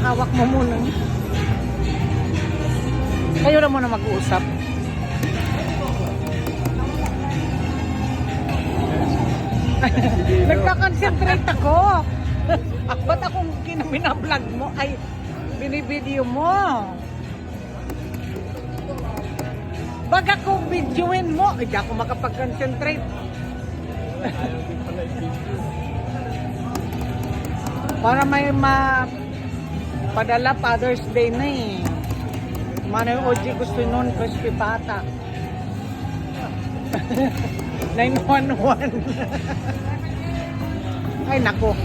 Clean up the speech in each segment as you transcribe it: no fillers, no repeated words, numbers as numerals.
hawak mo muna. Kayo na muna mag-uusap. Nagka-concentrate ako. Ba't akong minablog mo? Ay, binibideo mo. Baga ko videoin mo. Hindi ako makapag-concentrate. Para may padala Father's Day na eh. Manoy Oji gusto nun, crispy pata. 911. Ay nako.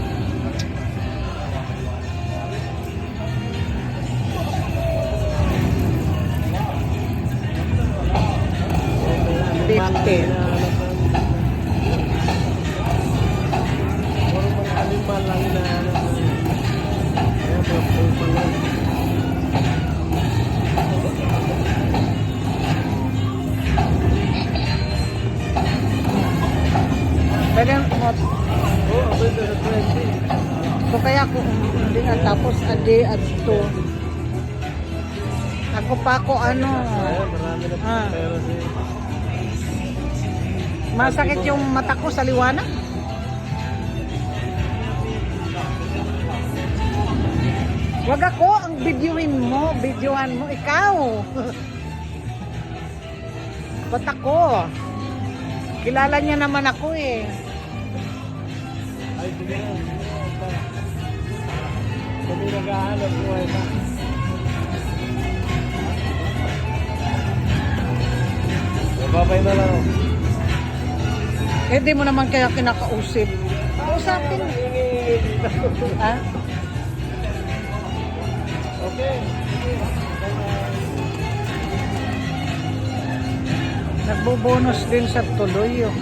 Pwede mo. So kaya kung hindi nga tapos adi at to. Ako pa ako ano. Masakit yung mata ko sa liwanag. Wag ako ang videohan mo ikaw. Ba't ako? Kilala niya naman ako eh. Ay, sige na. Sabi nag-aanap buhay pa. Babay na lang. Eh, di mo naman kaya kinakausip. Kausapin. Ha? Okay. Nagbubonus din sa tuloy yun.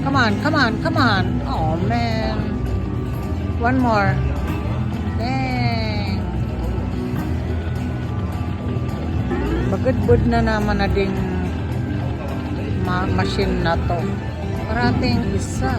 Come on, come on, come on. Oh man. One more. Dang. Bagad-bud na naman na ding machine na to. Parating isa.